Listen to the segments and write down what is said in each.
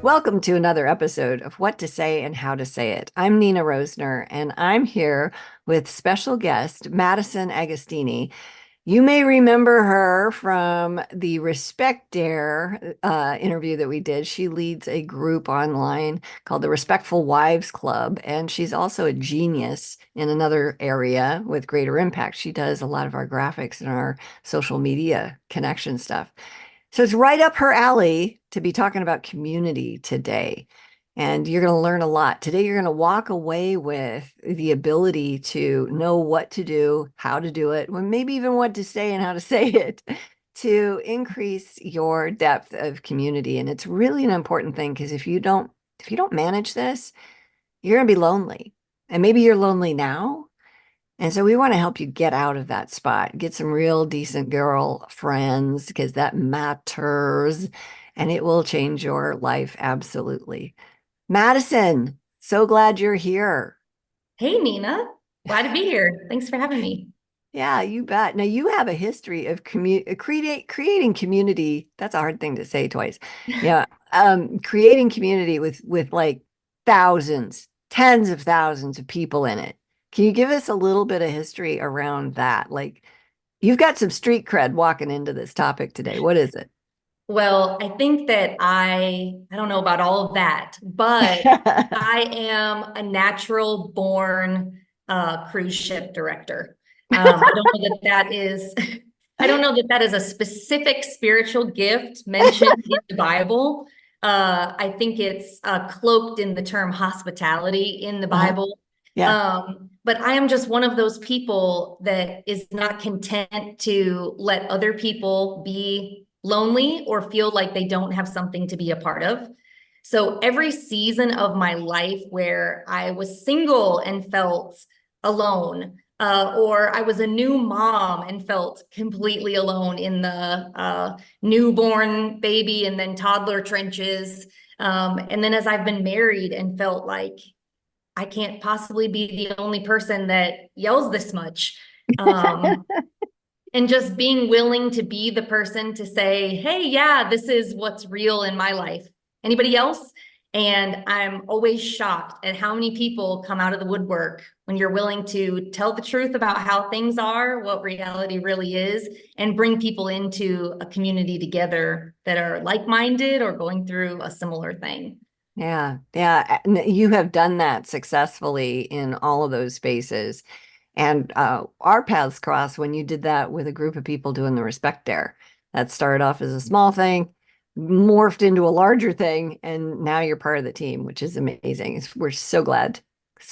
Welcome to another episode of What to Say and How to Say It. I'm Nina Roesner, and I'm here with special guest Madison Agostini. You may remember her from the Respect Dare interview that we did. She leads a group online called the Respectful Wives Club, and she's also a genius in another area with greater impact. She does a lot of our graphics and our social media connection stuff. So it's right up her alley to be talking about community today. And you're going to learn a lot. Today, you're going to walk away with the ability to know what to do, how to do it, well, maybe even what to say and how to say it to increase your depth of community. And it's really an important thing because if you don't manage this, you're going to be lonely. And maybe you're lonely now, and so we want to help you get out of that spot, get some real decent girl friends because that matters and it will change your life absolutely. Madison, so glad you're here. Hey, Nina. Glad to be here. Thanks for having me. Yeah, you bet. Now you have a history of creating community. That's a hard thing to say twice. Yeah, creating community with like thousands, tens of thousands of people in it. Can you give us a little bit of history around that? Like, you've got some street cred walking into this topic today. What is it? Well, I think that I don't know about all of that, but I am a natural born cruise ship director. I don't know that that is, I don't know that that is a specific spiritual gift mentioned in the Bible. I think it's cloaked in the term hospitality in the Uh-huh. Bible. Yeah. But I am just one of those people that is not content to let other people be lonely or feel like they don't have something to be a part of. So every season of my life where I was single and felt alone, or I was a new mom and felt completely alone in the newborn baby and then toddler trenches. And then as I've been married and felt like I can't possibly be the only person that yells this much. Um, and just being willing to be the person to say, hey, yeah, this is what's real in my life. Anybody else? And I'm always shocked at how many people come out of the woodwork when you're willing to tell the truth about how things are, what reality really is, and bring people into a community together that are like-minded or going through a similar thing. Yeah. Yeah. And you have done that successfully in all of those spaces. And our paths crossed when you did that with a group of people doing the Respect Dare. That started off as a small thing, morphed into a larger thing, and now you're part of the team, which is amazing. We're so glad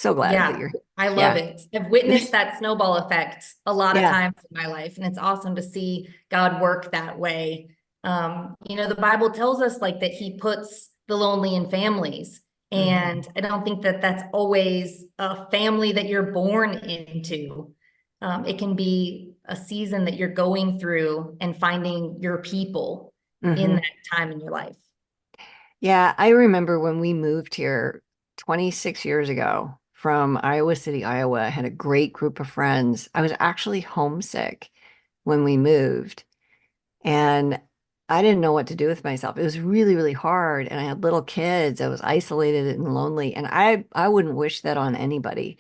that Yeah, you're here. I love Yeah. it. I've witnessed that snowball effect a lot of Yeah. times in my life, and it's awesome to see God work that way. The Bible tells us like that He puts the lonely in families, Mhm. and I don't think that that's always a family that you're born into. It can be a season that you're going through and finding your people in Mhm. that time in your life. Yeah, I remember when we moved here 26 years ago from Iowa City, Iowa. I had a great group of friends. I was actually homesick when we moved, and I didn't know what to do with myself. It was really, really hard, and I had little kids. I was isolated and lonely, and I wouldn't wish that on anybody.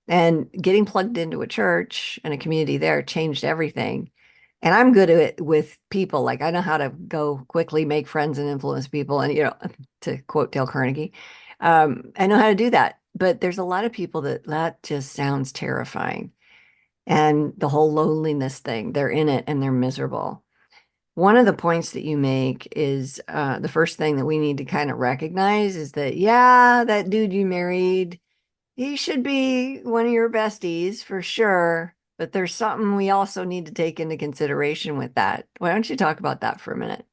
And getting plugged into a church and a community there changed everything. And I'm good at it with people. Like, I know how to go quickly make friends and influence people. And, to quote Dale Carnegie, I know how to do that. But there's a lot of people that just sounds terrifying. And the whole loneliness thing, they're in it and they're miserable. One of the points that you make is the first thing that we need to kind of recognize is that, yeah, that dude you married, he should be one of your besties for sure. But there's something we also need to take into consideration with that. Why don't you talk about that for a minute?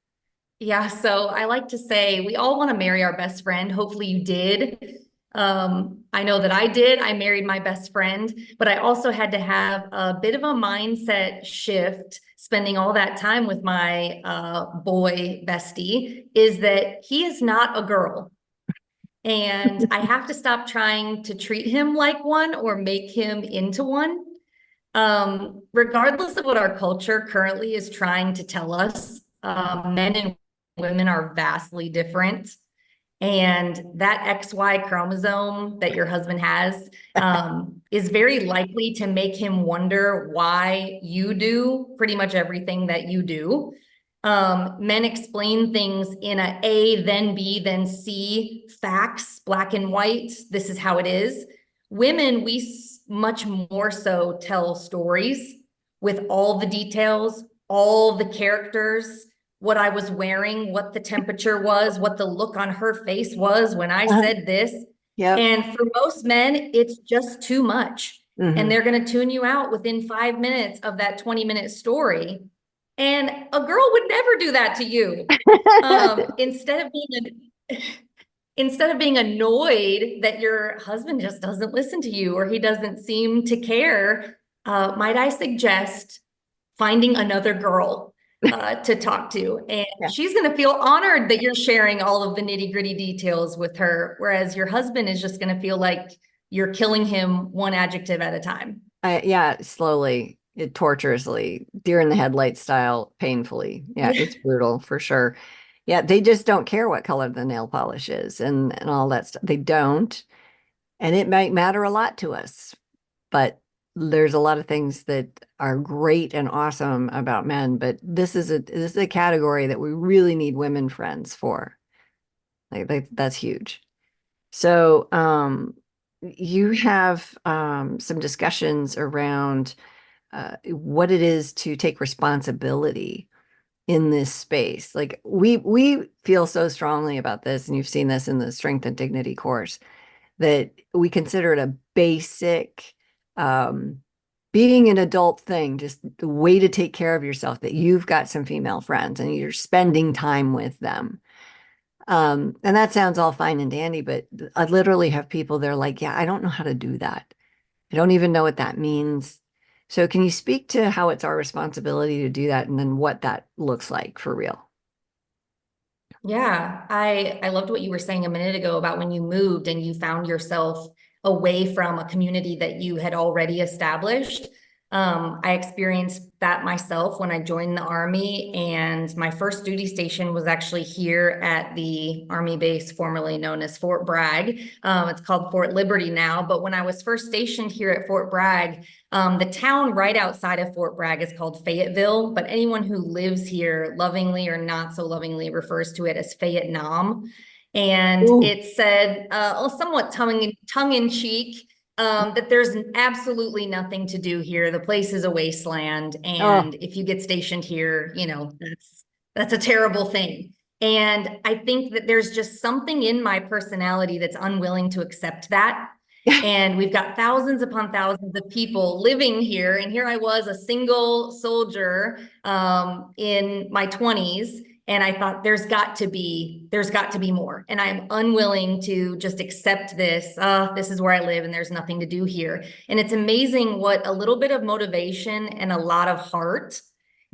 Yeah, so I like to say we all want to marry our best friend. Hopefully you did. I know that I did. I married my best friend, but I also had to have a bit of a mindset shift spending all that time with my boy bestie, is that he is not a girl. And I have to stop trying to treat him like one or make him into one. Regardless of what our culture currently is trying to tell us, men and women are vastly different. And that XY chromosome that your husband has is very likely to make him wonder why you do pretty much everything that you do. Men explain things in A, then B, then C, facts, black and white. This is how it is. Women, we much more so tell stories with all the details, all the characters, what I was wearing, what the temperature was, what the look on her face was when I Uh-huh. said this. Yep. And for most men, it's just too much. And Hmm. they're going to tune you out within 5 minutes of that 20-minute story. And a girl would never do that to you. Instead of being instead of being annoyed that your husband just doesn't listen to you or he doesn't seem to care, might I suggest finding another girl to talk to? And Yeah. she's going to feel honored that you're sharing all of the nitty gritty details with her, whereas your husband is just going to feel like you're killing him one adjective at a time. Yeah, slowly, torturously, deer in the headlight style, painfully. Yeah, Yeah. it's brutal for sure. Yeah, they just don't care what color the nail polish is and all that stuff. They don't. And it might matter a lot to us, but there's a lot of things that are great and awesome about men, but this is a category that we really need women friends for. Like that's huge. So, you have some discussions around what it is to take responsibility in this space. Like we feel so strongly about this, and you've seen this in the Strength and Dignity course, that we consider it a basic um, being an adult thing, just the way to take care of yourself, that you've got some female friends and you're spending time with them. And that sounds all fine and dandy, but I literally have people, they're like, yeah, I don't know how to do that. I don't even know what that means. So can you speak to how it's our responsibility to do that and then what that looks like for real? Yeah, I loved what you were saying a minute ago about when you moved and you found yourself away from a community that you had already established. I experienced that myself when I joined the Army, and my first duty station was actually here at the Army base formerly known as Fort Bragg. It's called Fort Liberty now, but when I was first stationed here at Fort Bragg, the town right outside of Fort Bragg is called Fayetteville, but anyone who lives here lovingly or not so lovingly refers to it as Fayette Nam. And Ooh. it said, somewhat tongue in cheek, that there's absolutely nothing to do here. The place is a wasteland, Oh. and if you get stationed here, that's a terrible thing. And I think that there's just something in my personality that's unwilling to accept that. And we've got thousands upon thousands of people living here. And here I was, a single soldier in my 20s. And I thought there's got to be more. And I'm unwilling to just accept this. This is where I live and there's nothing to do here. And it's amazing what a little bit of motivation and a lot of heart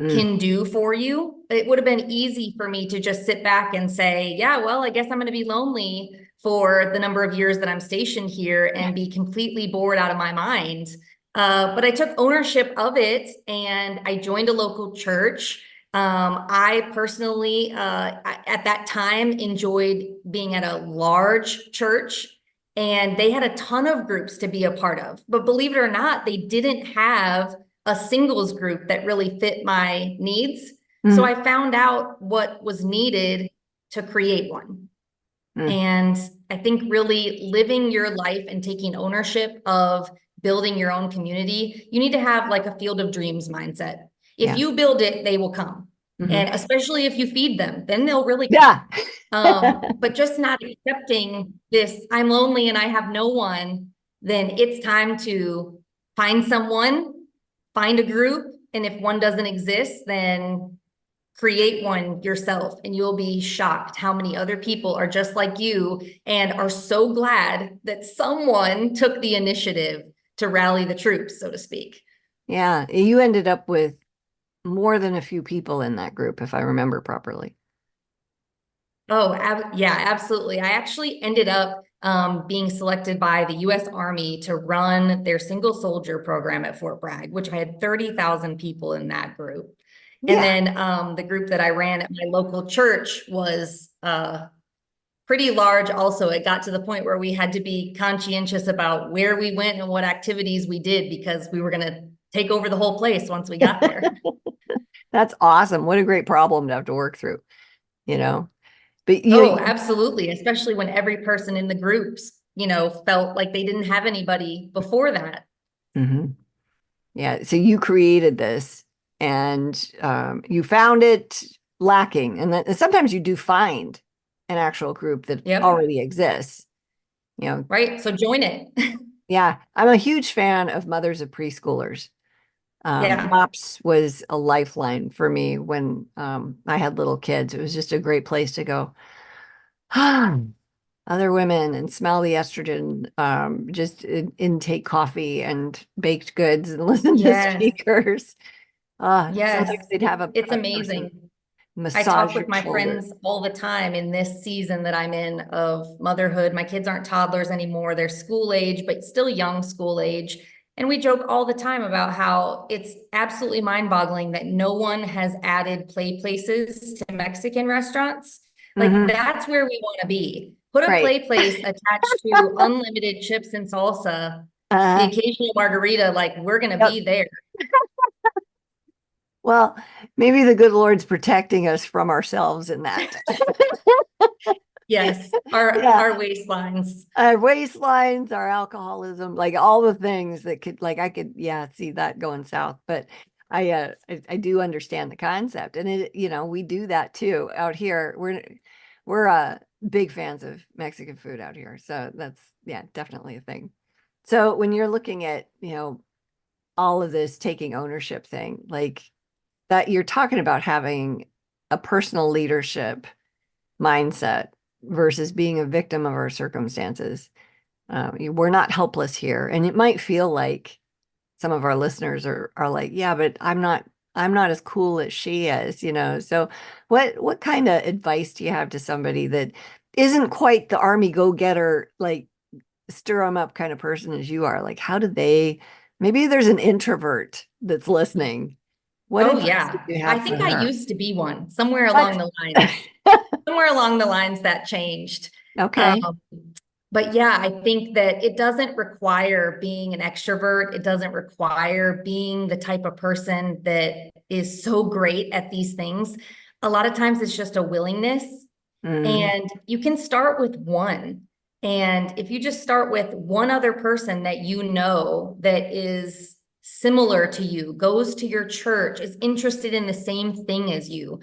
Mm. can do for you. It would have been easy for me to just sit back and say, yeah, well, I guess I'm going to be lonely for the number of years that I'm stationed here and be completely bored out of my mind. But I took ownership of it and I joined a local church. I personally, at that time, enjoyed being at a large church, and they had a ton of groups to be a part of. But believe it or not, they didn't have a singles group that really fit my needs. So Mm. I found out what was needed to create one. Mm. And I think really living your life and taking ownership of building your own community, you need to have like a field of dreams mindset. If Yeah. you build it, they will come. Hmm. And especially if you feed them, then they'll really come. Yeah. But just not accepting this, I'm lonely and I have no one, then it's time to find someone, find a group. And if one doesn't exist, then create one yourself, and you'll be shocked how many other people are just like you and are so glad that someone took the initiative to rally the troops, so to speak. Yeah. You ended up with more than a few people in that group, if I remember properly. Oh, yeah, absolutely. I actually ended up being selected by the US Army to run their single soldier program at Fort Bragg, which I had 30,000 people in that group. And Yeah. then the group that I ran at my local church was pretty large also. It got to the point where we had to be conscientious about where we went and what activities we did because we were going to take over the whole place once we got there. That's awesome. What a great problem to have to work through, you know. But Oh, absolutely. Especially when every person in the groups, felt like they didn't have anybody before that. Mhm. Yeah. So you created this and you found it lacking. And then sometimes you do find an actual group that Yep. already exists, you know. Right. So join it. Yeah. I'm a huge fan of mothers of preschoolers. Yeah. MOPS was a lifeline for me when I had little kids. It was just a great place to go. Other women and smell the estrogen, just intake coffee and baked goods and listen to Yes. speakers. Sometimes Yes. they'd have It's a person amazing. I massage talk your with my shoulder. friends all the time in this season that I'm in of motherhood. My kids aren't toddlers anymore. They're school age, but still young school age. And we joke all the time about how it's absolutely mind-boggling that no one has added play places to Mexican restaurants. Like Hmm. that's where we want to be. Put a Right. play place attached to unlimited chips and salsa, the Uh, occasional margarita, like we're going to yep. be there. Well, maybe the good Lord's protecting us from ourselves in that. Yes, our Yeah. our waistlines. Our waistlines, our alcoholism, like all the things that could, like, I could, yeah, see that going south. But I do understand the concept, and we do that too out here. We're big fans of Mexican food out here, so that's yeah, definitely a thing. So when you're looking at, all of this taking ownership thing, like that, you're talking about having a personal leadership mindset versus being a victim of our circumstances. We're not helpless here. And it might feel like some of our listeners are like, yeah, but I'm not as cool as she is, So what kind of advice do you have to somebody that isn't quite the army go-getter, like stir them up kind of person as you are? Like, how do they, maybe there's an introvert that's listening. What Oh advice do yeah. you I have for think I her? used to be one somewhere along What? the lines. Somewhere along the lines that changed. Okay. Um, but yeah, I think that it doesn't require being an extrovert. It doesn't require being the type of person that is so great at these things. A lot of times it's just a willingness. Mm, And you can start with one. And if you just start with one other person that you know that is similar to you, goes to your church, is interested in the same thing as you,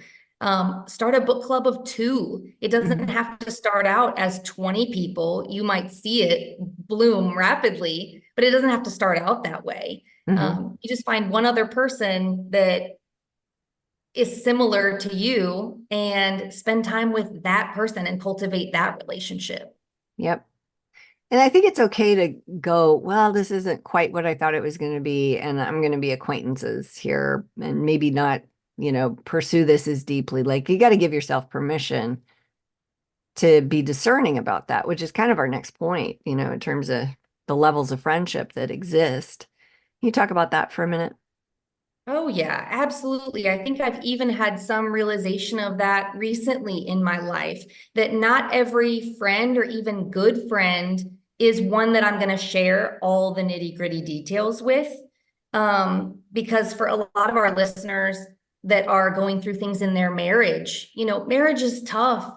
start a book club of two. It doesn't mhm, have to start out as 20 people. You might see it bloom rapidly, but it doesn't have to start out that way. mhm. You just find one other person that is similar to you and spend time with that person and cultivate that relationship. Yep. And I think it's okay to go, well, this isn't quite what I thought it was going to be, and I'm going to be acquaintances here and maybe not, pursue this as deeply. Like you got to give yourself permission to be discerning about that, which is kind of our next point, in terms of the levels of friendship that exist. Can you talk about that for a minute? Oh, yeah, absolutely. I think I've even had some realization of that recently in my life that not every friend or even good friend is one that I'm going to share all the nitty-gritty details with. Because for a lot of our listeners that are going through things in their marriage, marriage is tough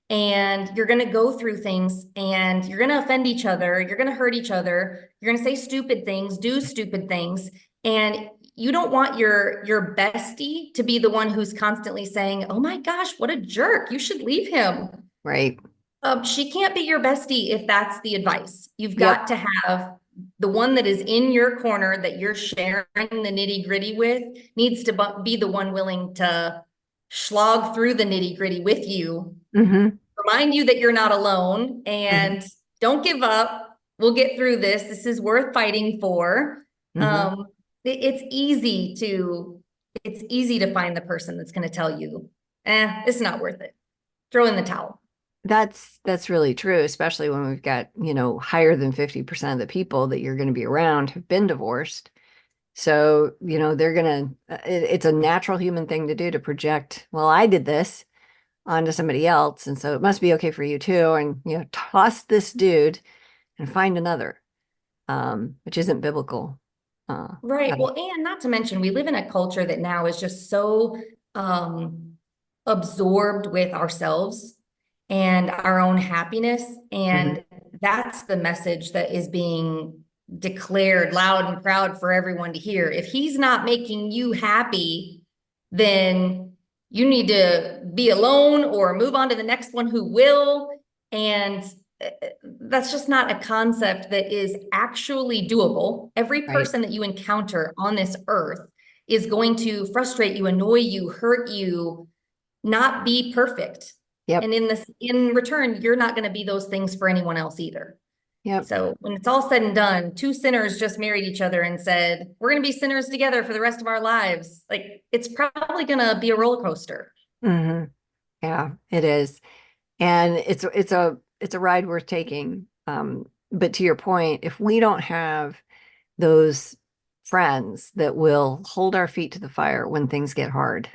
and you're going to go through things and you're going to offend each other, you're going to hurt each other, you're going to say stupid things, do stupid things. And you don't want your bestie to be the one who's constantly saying, "Oh my gosh, what a jerk. You should leave him." Right. She can't be your bestie if that's the advice. You've Yep. got to have the one that is in your corner that you're sharing the nitty-gritty with needs to be the one willing to slog through the nitty-gritty with you, Hmm. remind you that you're not alone Hmm. and don't give up. We'll get through this. This is worth fighting for. Hmm. Um, it's easy to find the person that's going to tell you, it's not worth it. Throw in the towel. That's really true, especially when we've got, higher than 50% of the people that you're going to be around have been divorced. So, they're gonna, it's a natural human thing to do to project, well, I did this. onto somebody else. And so it must be okay for you too. And, toss this dude and find another, which isn't biblical. Right. At all. Well, and not to mention, we live in a culture that now is just so absorbed with ourselves and our own happiness. Mhm. And that's the message that is being declared loud and proud for everyone to hear. If he's not making you happy, then you need to be alone or move on to the next one who will. And that's just not a concept that is actually doable. Every Right. person that you encounter on this earth is going to frustrate you, annoy you, hurt you, not be perfect. Yep. And in return, you're not going to be those things for anyone else either. Yep. So when it's all said and done, two sinners just married each other and said, we're going to be sinners together for the rest of our lives. Like it's probably going to be a roller coaster. Hmm. Yeah, it is. And it's a ride worth taking. But to your point, if we don't have those friends that will hold our feet to the fire when things get hard,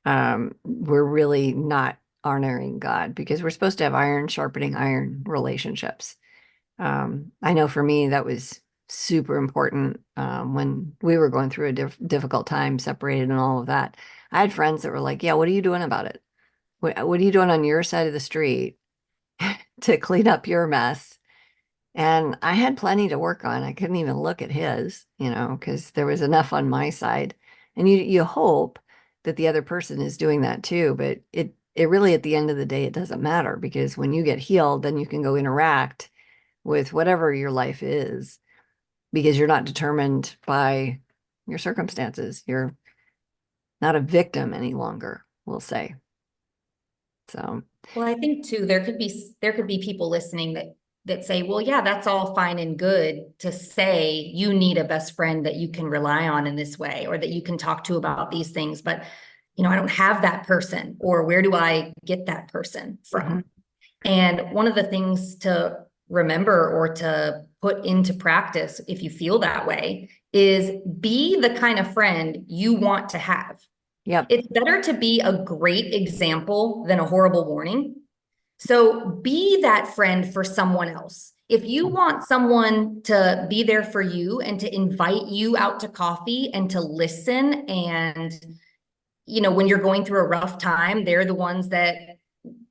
we're really not honoring God because we're supposed to have iron sharpening iron relationships. I know for me that was super important when we were going through a difficult time, separated and all of that. I had friends that were like, "Yeah, what are you doing about it? What are you doing on your side of the street to clean up your mess?" And I had plenty to work on. I couldn't even look at his, because there was enough on my side. And you hope that the other person is doing that too, but it really at the end of the day it doesn't matter because when you get healed, then you can go interact with whatever your life is because you're not determined by your circumstances. You're not a victim any longer, we'll say. So, Well, I think too, there could be people listening that say, well, yeah, that's all fine and good to say you need a best friend that you can rely on in this way or that you can talk to about these things, but I don't have that person, or where do I get that person mhm, from? And one of the things to remember or to put into practice if you feel that way is be the kind of friend you want to have. yep. It's better to be a great example than a horrible warning. So be that friend for someone else. If you want someone to be there for you and to invite you out to coffee and to listen, and when you're going through a rough time, they're the ones that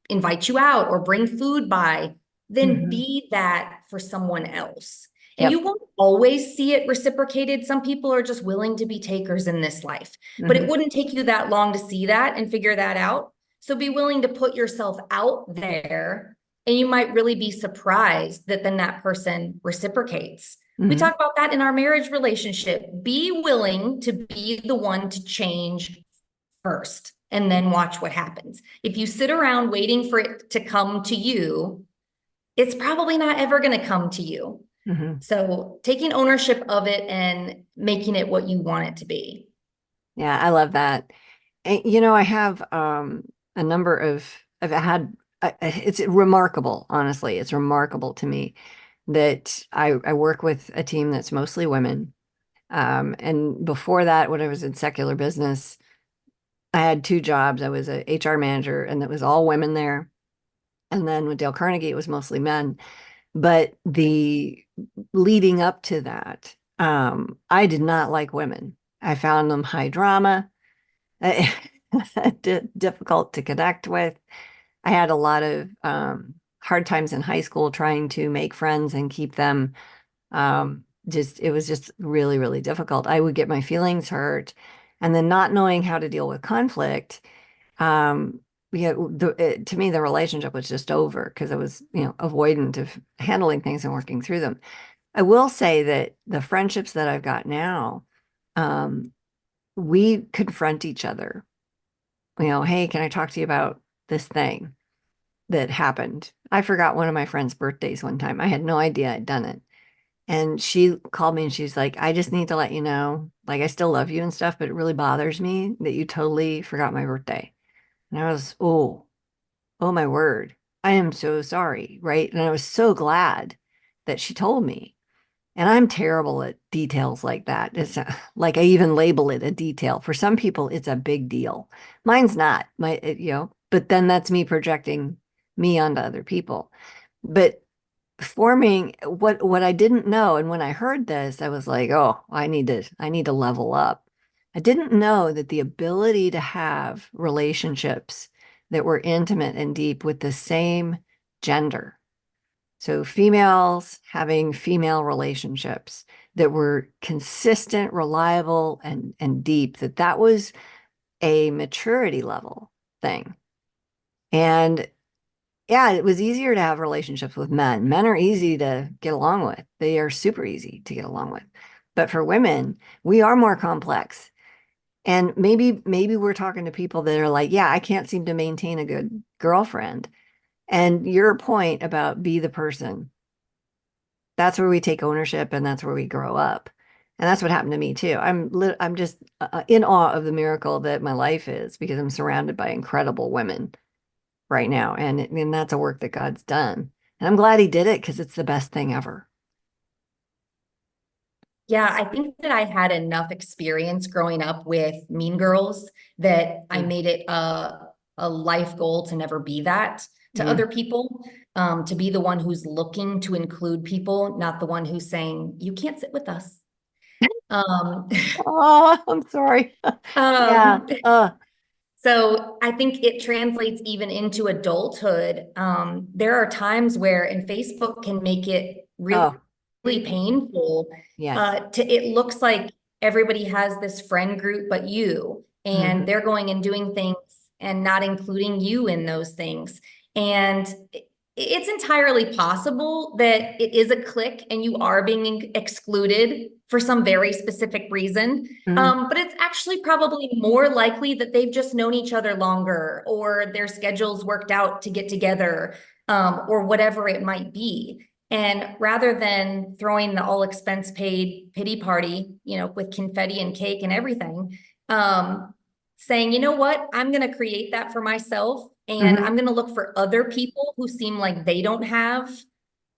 invite you out or bring food by, then Hmm. be that for someone else. And you Yep. won't always see it reciprocated. Some people are just willing to be takers in this life, but it Hmm. wouldn't take you that long to see that and figure that out. So be willing to put yourself out there, and you might really be surprised that then that person reciprocates. We Hmm. talk about that in our marriage relationship. Be willing to be the one to change first and then watch what happens. If you sit around waiting for it to come to you, it's probably not ever going to come to you. Hmm. So taking ownership of it and making it what you want it to be. Yeah, I love that. And, I have a number of I've had it's remarkable, honestly. It's remarkable to me that I work with a team that's mostly women. And before that, when I was in secular business, I had two jobs. I was a HR manager, and it was all women there. And then with Dale Carnegie, it was mostly men. But the leading up to that, I did not like women. I found them high drama, difficult to connect with. I had a lot of hard times in high school trying to make friends and keep them. Just it was just really, really difficult. I would get my feelings hurt, and then not knowing how to deal with conflict. Um, to me, the relationship was just over because I was, avoidant of handling things and working through them. I will say that the friendships that I've got now, um, we confront each other. Hey, can I talk to you about this thing that happened? I forgot one of my friend's birthdays one time. I had no idea I'd done it. And she called me and she's like, I just need to let you know, like, I still love you and stuff, but it really bothers me that you totally forgot my birthday. And I was, oh my word. I am so sorry. Right. And I was so glad that she told me. And I'm terrible at details like that. It's like I even label it a detail. For some people, it's a big deal. Mine's not. but then that's me projecting me onto other people. But forming what I didn't know, and when I heard this, I was like, oh, I need to level up. I didn't know that the ability to have relationships that were intimate and deep with the same gender. So females having female relationships that were consistent, reliable, and deep, that was a maturity level thing. And yeah, it was easier to have relationships with men. Men are easy to get along with. They are super easy to get along with. But for women, we are more complex. And maybe we're talking to people that are like, yeah, I can't seem to maintain a good girlfriend. And your point about be the person, that's where we take ownership and that's where we grow up. And that's what happened to me too. I'm just in awe of the miracle that my life is because I'm surrounded by incredible women right now. And that's a work that God's done. And I'm glad he did it because it's the best thing ever. Yeah, I think that I had enough experience growing up with mean girls that I Mm, made it a life goal to never be that to mm. other people, to be the one who's looking to include people, not the one who's saying, you can't sit with us. Um, Oh, I'm sorry. Yeah. um, Uh, so I think it translates even into adulthood. There are times where, and Facebook can make it really, oh, really painful. yes. It looks like everybody has this friend group but you, and Hmm. they're going and doing things and not including you in those things. And it's entirely possible that it is a clique and you are being excluded for some very specific reason. Hmm. But it's actually probably more likely that they've just known each other longer or their schedules worked out to get together, or whatever it might be. And rather than throwing the all expense paid pity party, with confetti and cake and everything, saying, you know what, I'm going to create that for myself. And Hmm. I'm going to look for other people who seem like they don't have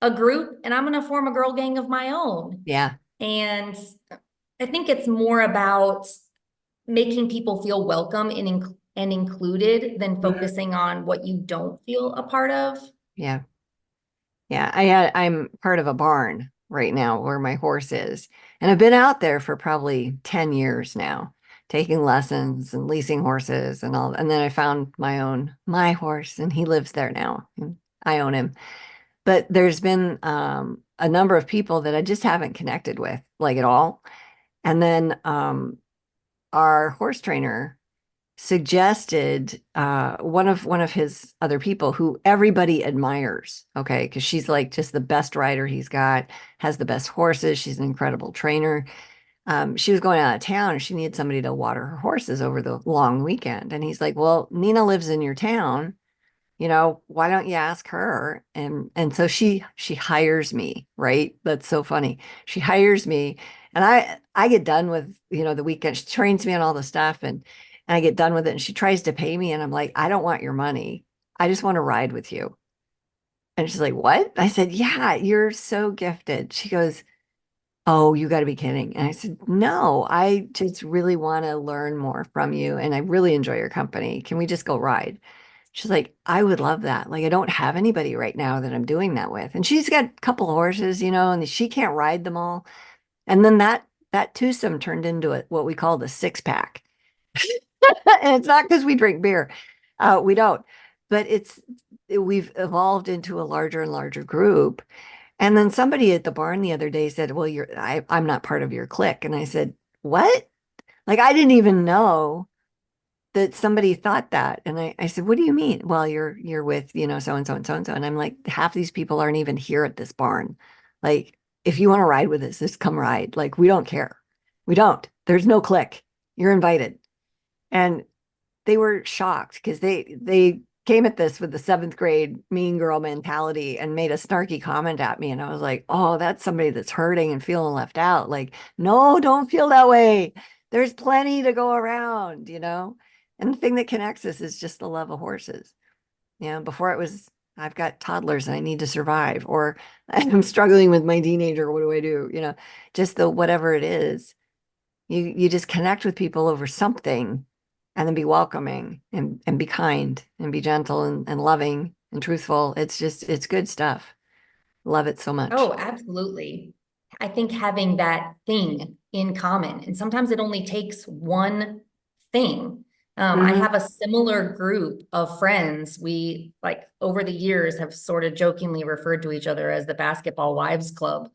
a group, and I'm going to form a girl gang of my own. Yeah. And I think it's more about making people feel welcome and included than Hmm. focusing on what you don't feel a part of. Yeah. Yeah. I'm part of a barn right now where my horse is. And I've been out there for probably 10 years now, taking lessons and leasing horses and all. And then I found my horse and he lives there now. And I own him. But there's been a number of people that I just haven't connected with, like at all. And then our horse trainer suggested one of his other people who everybody admires, okay, because she's like just the best rider he's got, has the best horses. She's an incredible trainer. She was going out of town and she needed somebody to water her horses over the long weekend. And he's like, well, Nina lives in your town, why don't you ask her? And so she hires me, right? That's so funny. She hires me and I get done with, the weekend. She trains me on all the stuff and I get done with it and she tries to pay me and I'm like, I don't want your money. I just want to ride with you. And she's like, what? I said, yeah, you're so gifted. She goes, oh, you got to be kidding. And I said, no, I just really want to learn more from you and I really enjoy your company. Can we just go ride? She's like, I would love that. Like, I don't have anybody right now that I'm doing that with. And she's got a couple of horses, and she can't ride them all. And then that twosome turned into what we call the six pack. And it's not because we drink beer. We don't. But we've evolved into a larger and larger group. And then somebody at the barn the other day said, well, I'm not part of your clique. And I said, what? Like, I didn't even know that somebody thought that. And I said, what do you mean? Well, you're with, so and so and so and so. And I'm like, half these people aren't even here at this barn. Like, if you want to ride with us, just come ride. Like, we don't care. We don't. There's no click. You're invited. And they were shocked because they came at this with the seventh grade mean girl mentality and made a snarky comment at me. And I was like, oh, that's somebody that's hurting and feeling left out. Like, no, don't feel that way. There's plenty to go around. And the thing that connects us is just the love of horses. Before it was, I've got toddlers and I need to survive, or I'm struggling with my teenager. What do I do? Just the whatever it is, you just connect with people over something and then be welcoming and be kind and be gentle and loving and truthful. It's good stuff. Love it so much. Oh, absolutely. I think having that thing in common, and sometimes it only takes one thing. I Hmm. have a similar group of friends. We, like, over the years, have sort of jokingly referred to each other as the Basketball Wives Club,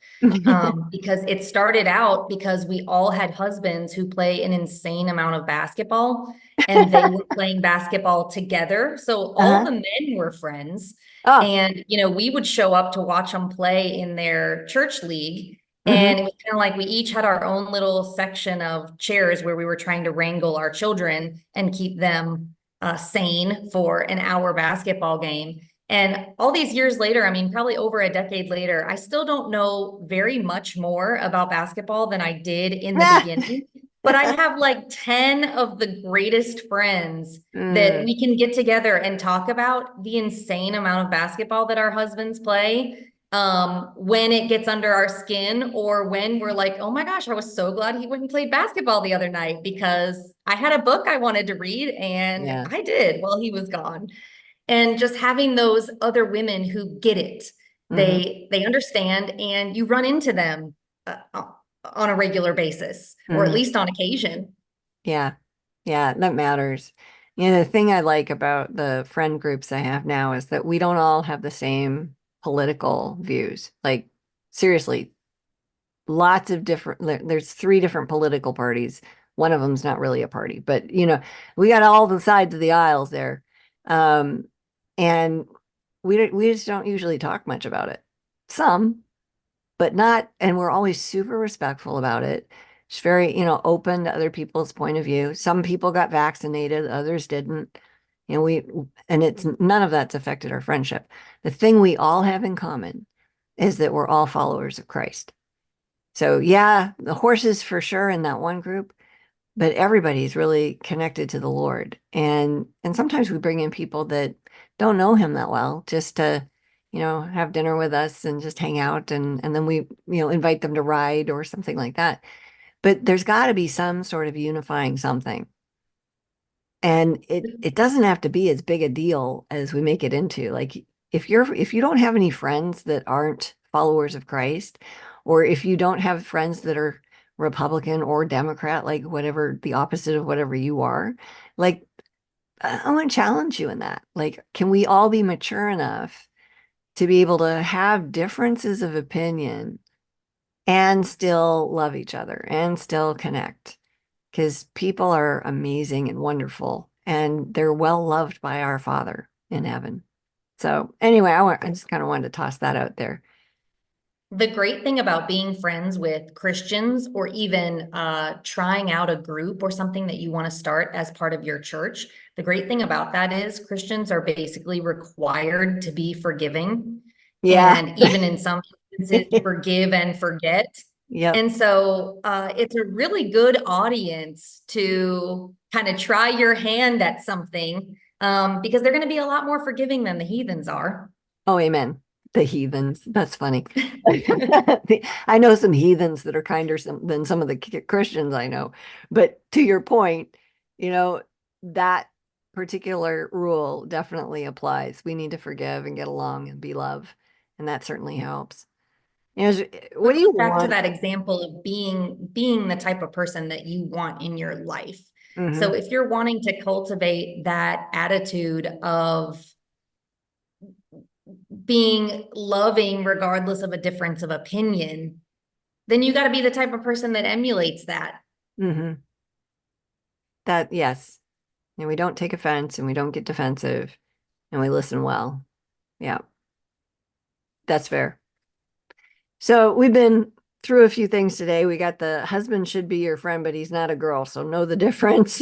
because it started out because we all had husbands who play an insane amount of basketball, and they were playing basketball together. So all Uh-huh. the men were friends. Oh. And, we would show up to watch them play in their church league. Hmm. And it was kind of like we each had our own little section of chairs where we were trying to wrangle our children and keep them sane for an hour basketball game. And all these years later, I mean, probably over a decade later, I still don't know very much more about basketball than I did in the beginning. But I have like 10 of the greatest friends that Mm, we can get together and talk about the insane amount of basketball that our husbands play, when it gets under our skin, or when we're like, oh my gosh, I was so glad he went and played basketball the other night because I had a book I wanted to read and yeah. I did while he was gone. And just having those other women who get it, Hmm. they understand, and you run into them on a regular basis, or at Hmm. least on occasion. Yeah. Yeah, that matters. The thing I like about the friend groups I have now is that we don't all have the same political views. Like, seriously, lots of different, there's three different political parties. One of them's not really a party, but we got all the sides of the aisles there. Um, and we just don't usually talk much about it. Some, but not, and we're always super respectful about it. It's very, open to other people's point of view. Some people got vaccinated, others didn't. We, and it's none of that's affected our friendship. The thing we all have in common is that we're all followers of Christ. So yeah, the horses for sure in that one group, but everybody's really connected to the Lord. And sometimes we bring in people that don't know him that well just to, have dinner with us and just hang out and then we, invite them to ride or something like that. But there's got to be some sort of unifying something. And it doesn't have to be as big a deal as we make it into. Like if you don't have any friends that aren't followers of Christ, or if you don't have friends that are Republican or Democrat, like whatever the opposite of whatever you are, like I want to challenge you in that. Like, can we all be mature enough to be able to have differences of opinion and still love each other and still connect? Because people are amazing and wonderful, and they're well loved by our Father in heaven. So anyway, I just kind of wanted to toss that out there. The great thing about being friends with Christians, or even trying out a group or something that you want to start as part of your church, the great thing about that is Christians are basically required to be forgiving, Yeah. and even in some instances, forgive and forget. Yep. And so it's a really good audience to kind of try your hand at something, because they're going to be a lot more forgiving than the heathens are. Oh, amen. The heathens. That's funny. I know some heathens that are kinder than some of the Christians I know. But to your point, that particular rule definitely applies. We need to forgive and get along and be love. And that certainly helps. What But do you going back to want? that example of being the type of person that you want in your life. Hmm. So if you're wanting to cultivate that attitude of being loving regardless of a difference of opinion, then you got to be the type of person that emulates that. Hmm. That, yes. And we don't take offense and we don't get defensive and we listen well. Yeah, that's fair. So we've been through a few things today. We got the husband should be your friend, but he's not a girl. So know the difference.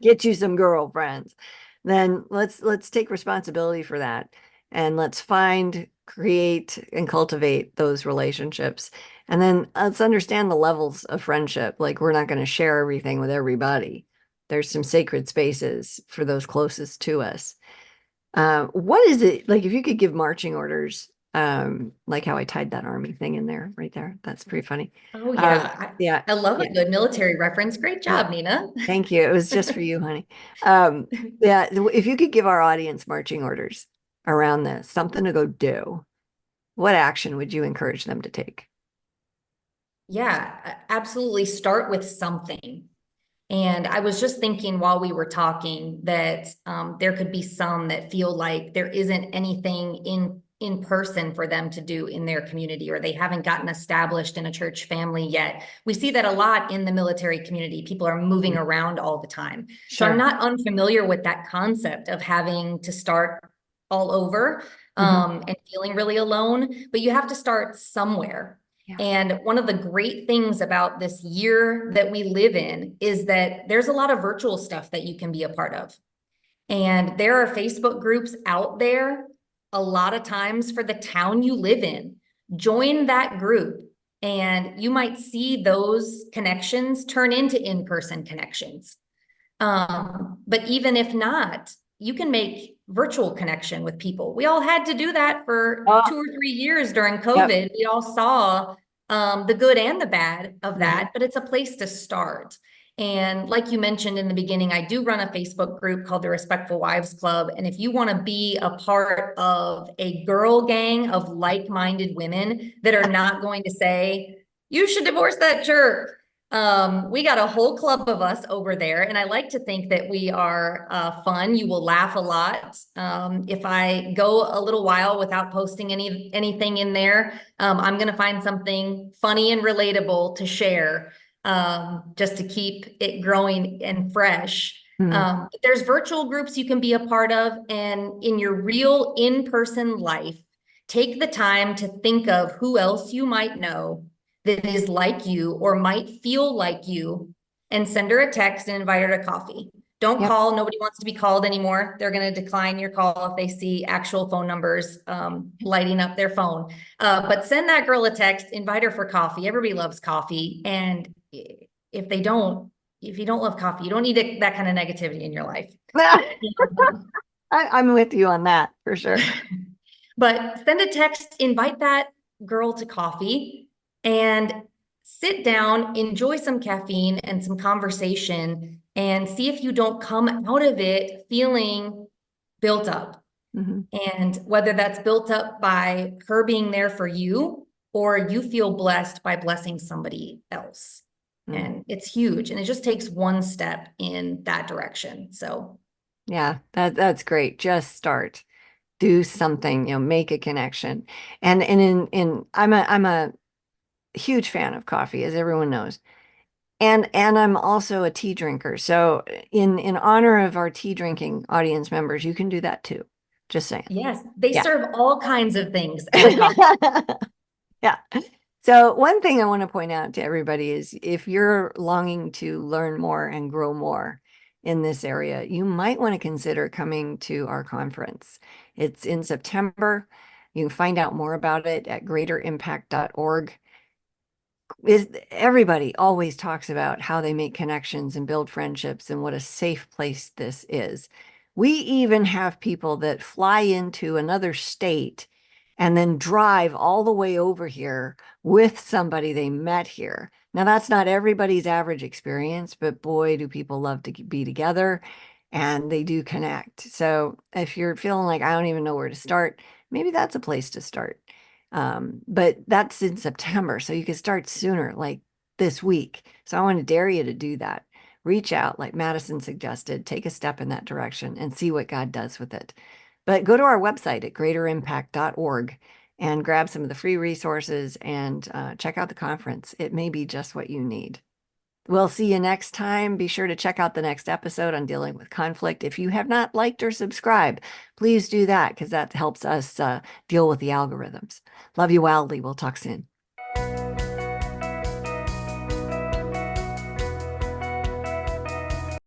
Get you some girlfriends. Then let's take responsibility for that. And let's find, create, and cultivate those relationships. And then let's understand the levels of friendship. Like we're not going to share everything with everybody. There's some sacred spaces for those closest to us. What is it like if you could give marching orders Like how I tied that army thing in there, right there. That's pretty funny. Oh Um, yeah. yeah, I love a yeah. good military reference. Great job, Nina. Thank you. It was just for you, honey. Um, yeah, if you could give our audience marching orders around this, something to go do, what action would you encourage them to take? Yeah, absolutely. Start with something. And I was just thinking while we were talking that there could be some that feel like there isn't anything in person for them to do in their community, or they haven't gotten established in a church family yet. We see that a lot in the military community. People are moving around all the time. So I'm Sure. not unfamiliar with that concept of having to start all over Hmm. and feeling really alone, but you have to start somewhere. Yeah. And one of the great things about this year that we live in is that there's a lot of virtual stuff that you can be a part of. And there are Facebook groups out there a lot of times for the town you live in. Join that group, and you might see those connections turn into in-person connections. But even if not, you can make virtual connection with people. We all had to do that for Oh, 2 or 3 years during yep. COVID. We all saw the good and the bad of Hmm. that, but it's a place to start. And like you mentioned in the beginning, I do run a Facebook group called the Respectful Wives Club. And if you want to be a part of a girl gang of like-minded women that are not going to say, you should divorce that jerk, we got a whole club of us over there, and I like to think that we are fun. You will laugh a lot. If I go a little while without posting anything in there, I'm going to find something funny and relatable to share, just to keep it growing and fresh. Hmm. There's virtual groups you can be a part of, and in your real in-person life, take the time to think of who else you might know that is like you or might feel like you, and send her a text and invite her to coffee. Don't Yep. call. Nobody wants to be called anymore. They're going to decline your call if they see actual phone numbers lighting up their phone. But send that girl a text, invite her for coffee. Everybody loves coffee. And if they don't, if you don't love coffee, you don't need that kind of negativity in your life. I'm with you on that for sure. But send a text, invite that girl to coffee, and sit down, enjoy some caffeine and some conversation, and see if you don't come out of it feeling built up. Hmm. And whether that's built up by her being there for you, or you feel blessed by blessing somebody else. Mm. And it's huge. And it just takes one step in that direction. So, Yeah, that's great. Just start. Do something, make a connection. And in I'm a huge fan of coffee, as everyone knows. And I'm also a tea drinker. So in honor of our tea drinking audience members, you can do that too. Just saying. yes, they Yeah. serve all kinds of things at a coffee. Yeah. So one thing I want to point out to everybody is if you're longing to learn more and grow more in this area, you might want to consider coming to our conference. It's in September. You can find out more about it at greaterimpact.org. Is everybody always talks about how they make connections and build friendships and what a safe place this is. We even have people that fly into another state and then drive all the way over here with somebody they met here. Now, that's not everybody's average experience, but boy, do people love to be together and they do connect. So if you're feeling like I don't even know where to start, maybe that's a place to start. But that's in September, so you can start sooner, like this week. So I want to dare you to do that. Reach out, like Madison suggested, take a step in that direction and see what God does with it. But go to our website at greaterimpact.org and grab some of the free resources and check out the conference. It may be just what you need. We'll see you next time. Be sure to check out the next episode on dealing with conflict. If you have not liked or subscribed, please do that because that helps us deal with the algorithms. Love you wildly. We'll talk soon.